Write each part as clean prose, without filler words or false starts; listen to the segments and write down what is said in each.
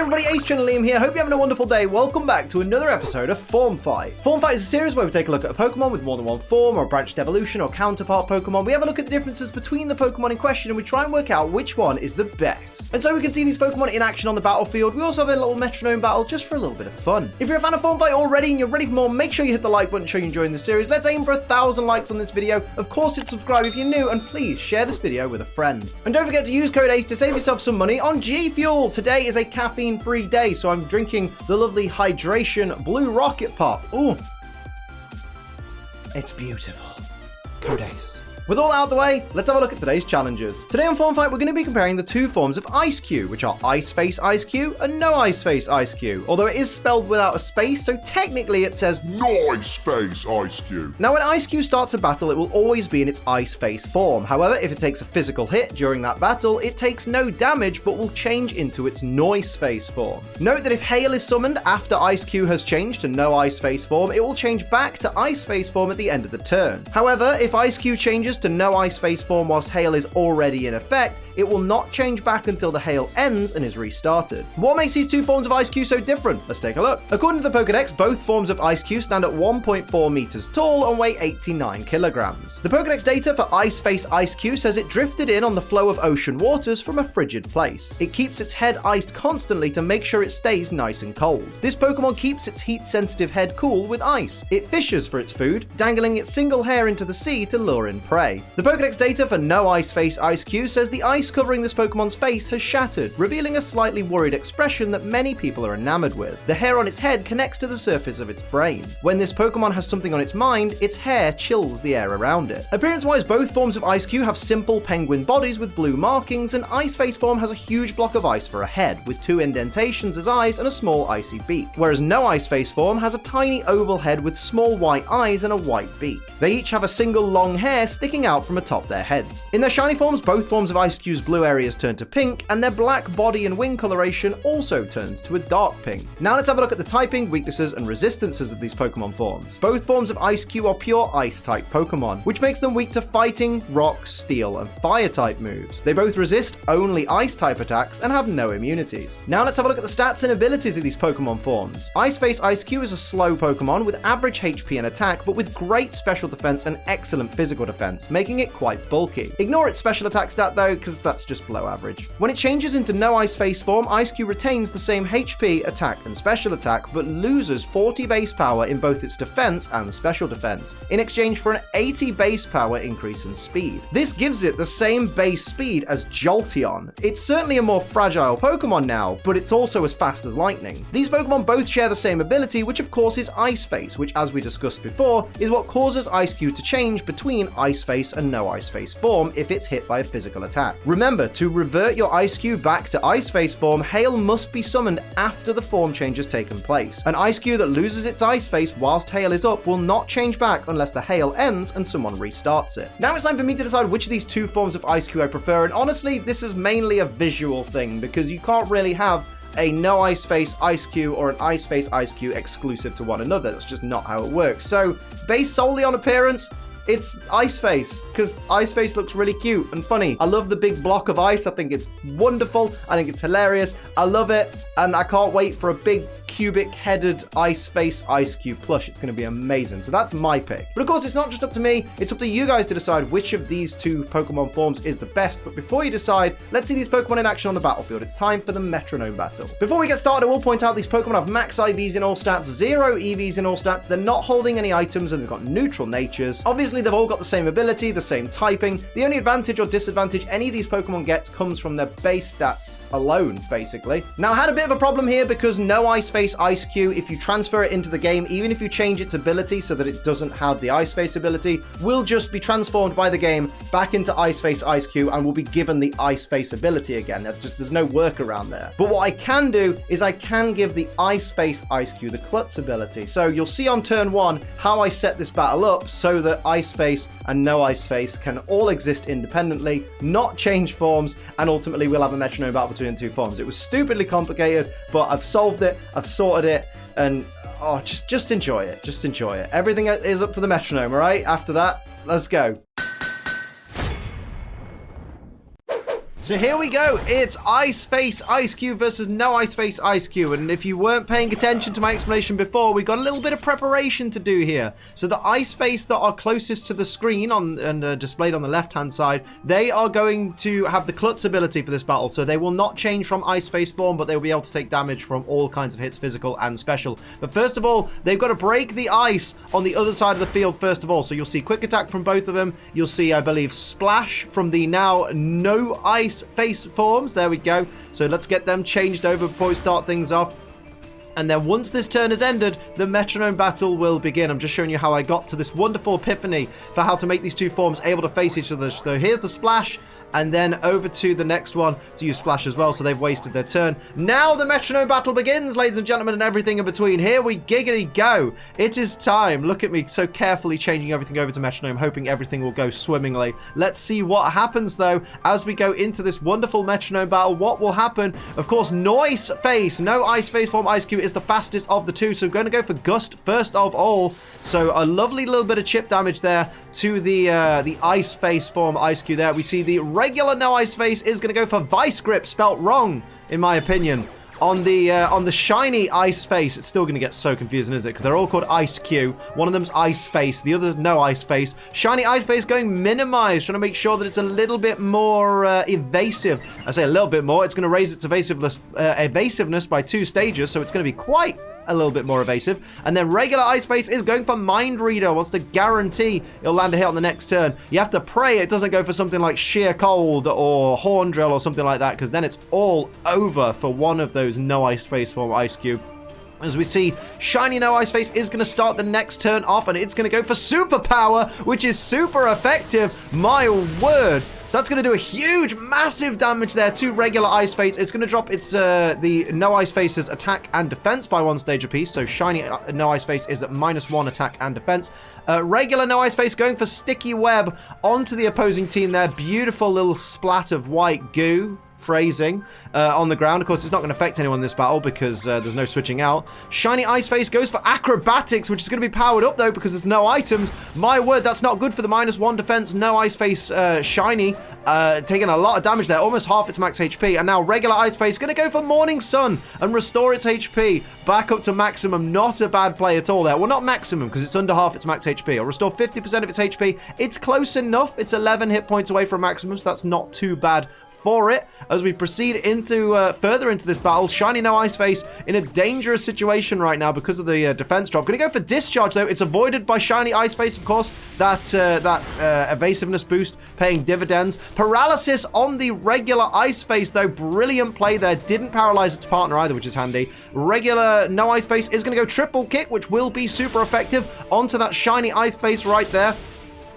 everybody, Ace Channel Liam here. Hope you're having a wonderful day. Welcome back to another episode of Form Fight. Form Fight is a series where we take a look at a Pokemon with more than one form, or a branched evolution, or counterpart Pokemon. We have a look at the differences between the Pokemon in question, and we try and work out which one is the best. And so we can see these Pokemon in action on the battlefield. We also have a little Metronome battle just for a little bit of fun. If you're a fan of Form Fight already and you're ready for more, make sure you hit the like button to show you're enjoying the series. Let's aim for 1,000 likes on this video. Of course, hit subscribe if you're new, and please share this video with a friend. And don't forget to use code ACE to save yourself some money on G Fuel. Today is a caffeine-free day, so I'm drinking the lovely Hydration Blue Rocket Pop. Ooh, it's beautiful. Code ACE. With all out of the way, let's have a look at today's challenges. Today on Form Fight, we're going to be comparing the two forms of Eiscue, which are Ice Face Eiscue and No Ice Face Eiscue. Although it is spelled without a space, so technically it says Noice Face Eiscue. Now, when Eiscue starts a battle, it will always be in its Ice Face form. However, if it takes a physical hit during that battle, it takes no damage, but will change into its Noice Face form. Note that if Hail is summoned after Eiscue has changed to No Ice Face form, it will change back to Ice Face form at the end of the turn. However, if Eiscue changes to No Ice Face form whilst Hail is already in effect, it will not change back until the Hail ends and is restarted. What makes these two forms of Eiscue so different? Let's take a look. According to the Pokédex, both forms of Eiscue stand at 1.4 meters tall and weigh 89 kilograms. The Pokédex data for Ice Face Eiscue says it drifted in on the flow of ocean waters from a frigid place. It keeps its head iced constantly to make sure it stays nice and cold. This Pokemon keeps its heat-sensitive head cool with ice. It fishes for its food, dangling its single hair into the sea to lure in prey. The Pokédex data for No Ice Face Eiscue says the ice covering this Pokemon's face has shattered, revealing a slightly worried expression that many people are enamored with. The hair on its head connects to the surface of its brain. When this Pokemon has something on its mind, its hair chills the air around it. Appearance-wise, both forms of Eiscue have simple penguin bodies with blue markings, and Ice Face form has a huge block of ice for a head, with 2 indentations as eyes and a small icy beak, whereas No Ice Face form has a tiny oval head with small white eyes and a white beak. They each have a single long hair sticking out from atop their heads. In their shiny forms, both forms of Eiscue's blue areas turn to pink, and their black body and wing coloration also turns to a dark pink. Now let's have a look at the typing, weaknesses, and resistances of these Pokemon forms. Both forms of Eiscue are pure Ice-type Pokemon, which makes them weak to fighting, rock, steel, and fire-type moves. They both resist only Ice-type attacks and have no immunities. Now let's have a look at the stats and abilities of these Pokemon forms. Ice Face Eiscue is a slow Pokemon with average HP and attack, but with great special defense and excellent physical defense, making it quite bulky. Ignore its special attack stat though, because that's just below average. When it changes into No Ice Face form, Eiscue retains the same HP, attack, and special attack, but loses 40 base power in both its defense and special defense, in exchange for an 80 base power increase in speed. This gives it the same base speed as Jolteon. It's certainly a more fragile Pokemon now, but it's also as fast as lightning. These Pokemon both share the same ability, which of course is Ice Face, which, as we discussed before, is what causes Eiscue to change between Ice Face and No Ice Face form if it's hit by a physical attack. Remember, to revert your Eiscue back to Ice Face form, Hail must be summoned after the form change has taken place. An Eiscue that loses its Ice Face whilst Hail is up will not change back unless the Hail ends and someone restarts it. Now it's time for me to decide which of these two forms of Eiscue I prefer, and honestly, this is mainly a visual thing, because you can't really have a No Ice Face Eiscue or an Ice Face Eiscue exclusive to one another. That's just not how it works. So, based solely on appearance, it's Ice Face, because Ice Face looks really cute and funny. I love the big block of ice. I think it's wonderful. I think it's hilarious. I love it, and I can't wait for a big cubic-headed Ice Face Eiscue plush. It's going to be amazing. So that's my pick. But of course, it's not just up to me. It's up to you guys to decide which of these two Pokemon forms is the best. But before you decide, let's see these Pokemon in action on the battlefield. It's time for the Metronome battle. Before we get started, I will point out these Pokemon have max IVs in all stats, 0 EVs in all stats. They're not holding any items, and they've got neutral natures. Obviously, they've all got the same ability, the same typing. The only advantage or disadvantage any of these Pokemon gets comes from their base stats alone, basically. Now, I had a bit of a problem here because No Ice Face Eiscue, if you transfer it into the game, even if you change its ability so that it doesn't have the Ice Face ability, will just be transformed by the game back into Ice Face Eiscue and will be given the Ice Face ability again. There's no workaround there. But what I can do is I can give the Ice Face Eiscue the Klutz ability. So you'll see on turn 1 how I set this battle up so that Ice Face and No Ice Face can all exist independently, not change forms, and ultimately we'll have a Metronome battle between the two forms. It was stupidly complicated, but I've solved it, I've sorted it, and oh, just enjoy it. Just enjoy it. Everything is up to the Metronome, all right? After that, let's go. So here we go. It's Ice Face Eiscue versus No Ice Face Eiscue. And if you weren't paying attention to my explanation before, we got a little bit of preparation to do here. So the Ice Face that are closest to the screen and displayed on the left-hand side, they are going to have the Klutz ability for this battle. So they will not change from Ice Face form, but they will be able to take damage from all kinds of hits, physical and special. But first of all, they've got to break the ice on the other side of the field first of all. So you'll see quick attack from both of them. You'll see, I believe, splash from the now No Ice Face forms. There we go. So let's get them changed over before we start things off. And then once this turn has ended, the Metronome battle will begin. I'm just showing you how I got to this wonderful epiphany for how to make these two forms able to face each other. So here's the splash, and then over to the next one to use splash as well, so they've wasted their turn. Now the Metronome battle begins, ladies and gentlemen, and everything in between. Here we giggity go. It is time. Look at me so carefully changing everything over to Metronome, hoping everything will go swimmingly. Let's see what happens, though, as we go into this wonderful Metronome battle. What will happen? Of course, Noice Face, No Ice Face form Eiscue is the fastest of the two, so we're going to go for Gust first of all. So a lovely little bit of chip damage there to the Ice Face form Eiscue there. We see the regular No Ice Face is going to go for Vice Grip, spelt wrong, in my opinion. On the shiny Ice Face, it's still going to get so confusing, isn't it? Because they're all called Eiscue. One of them's Ice Face, the other's No Ice Face. Shiny Ice Face going minimized, trying to make sure that it's a little bit more evasive. I say a little bit more. It's going to raise its evasiveness by 2 stages, so it's going to be quite a little bit more evasive. And then regular Ice Face is going for Mind Reader, wants to guarantee it'll land a hit on the next turn. You have to pray it doesn't go for something like Sheer Cold or Horn Drill or something like that, because then it's all over for one of those No Ice Face form Eiscue. As we see, shiny No Ice Face is going to start the next turn off, and it's going to go for Superpower, which is super effective. My word. So that's going to do a huge, massive damage there to regular Ice Face. It's going to drop its the No Ice Face's attack and defense by 1 stage apiece. So shiny No Ice Face is at -1 attack and defense. Regular No Ice Face going for Sticky Web onto the opposing team there. Beautiful little splat of white goo. Phrasing on the ground. Of course, it's not going to affect anyone in this battle because there's no switching out. Shiny Ice Face goes for Acrobatics, which is going to be powered up though because there's no items. My word, that's not good for the -1 defense. No Ice Face shiny taking a lot of damage there, almost half its max HP. And now regular Ice Face going to go for Morning Sun and restore its HP back up to maximum. Not a bad play at all there. Well, not maximum because it's under half its max HP. It'll restore 50% of its HP. It's close enough. It's 11 hit points away from maximum, so that's not too bad for it. As we proceed into further into this battle, shiny No Ice Face in a dangerous situation right now because of the defense drop. Going to go for Discharge though. It's avoided by shiny Ice Face, of course. That evasiveness boost paying dividends. Paralysis on the regular Ice Face though. Brilliant play there. Didn't paralyze its partner either, which is handy. Regular No Ice Face is going to go triple kick, which will be super effective onto that shiny Ice Face right there.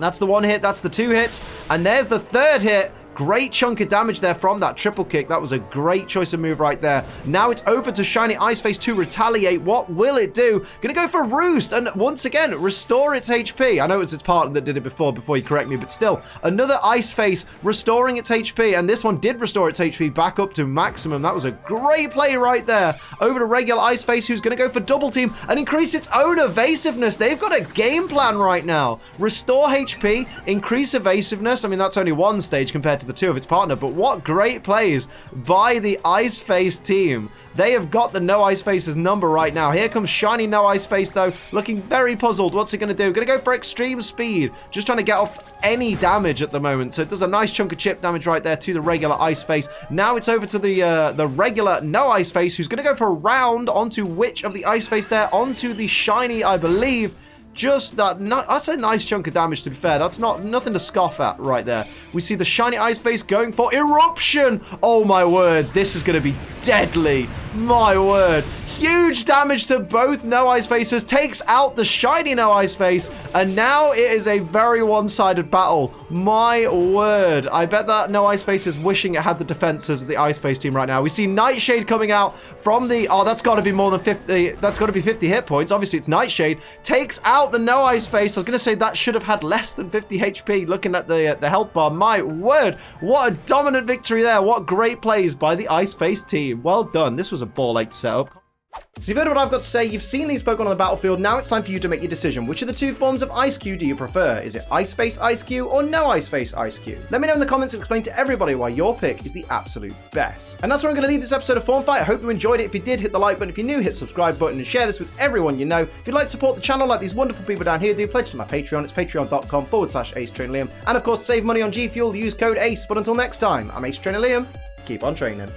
That's the 1 hit. That's the 2 hits. And there's the 3rd hit. Great chunk of damage there from that triple kick. That was a great choice of move right there. Now it's over to shiny Ice Face to retaliate. What will it do? Gonna go for Roost and once again restore its HP. I know it was its partner that did it before you correct me, but still another Ice Face restoring its HP, and this one did restore its HP back up to maximum. That was a great play right there. Over to regular Ice Face, who's gonna go for Double Team and increase its own evasiveness. They've got a game plan right now. Restore HP, increase evasiveness. I mean, that's only 1 stage compared to the 2 of its partner, but what great plays by the Ice Face team. They have got the No Ice Face's number right now. Here comes shiny No Ice Face though, looking very puzzled. What's it going to do? Going to go for Extreme Speed, just trying to get off any damage at the moment. So it does a nice chunk of chip damage right there to the regular Ice Face. Now it's over to the regular No Ice Face, who's going to go for a round onto which of the Ice Face there? Onto the shiny, I believe. Just that, that's a nice chunk of damage, to be fair. That's nothing to scoff at right there. We see the shiny Ice Face going for Eruption. Oh my word, this is going to be deadly. My word. Huge damage to both No Ice Faces. Takes out the shiny No Ice Face. And now it is a very one-sided battle. My word. I bet that No Ice Face is wishing it had the defenses of the Ice Face team right now. We see Nightshade coming out from the... Oh, that's got to be more than 50... That's got to be 50 hit points. Obviously, it's Nightshade. Takes out the No Ice Face. I was going to say that should have had less than 50 HP looking at the health bar. My word. What a dominant victory there. What great plays by the Ice Face team. Well done. This was a ball-ache setup. So you've heard what I've got to say, you've seen these Pokemon on the battlefield, now it's time for you to make your decision. Which of the two forms of Eiscue do you prefer? Is it Ice Face Eiscue or no Ice Face Eiscue? Let me know in the comments and explain to everybody why your pick is the absolute best. And that's where I'm going to leave this episode of Form Fight. I hope you enjoyed it. If you did, hit the like button. If you're new, hit the subscribe button and share this with everyone you know. If you'd like to support the channel like these wonderful people down here, do pledge to my Patreon. It's patreon.com/AceTrainLiam. And of course, save money on G Fuel, use code ACE. But until next time, I'm Ace Trainer Liam. Keep on training.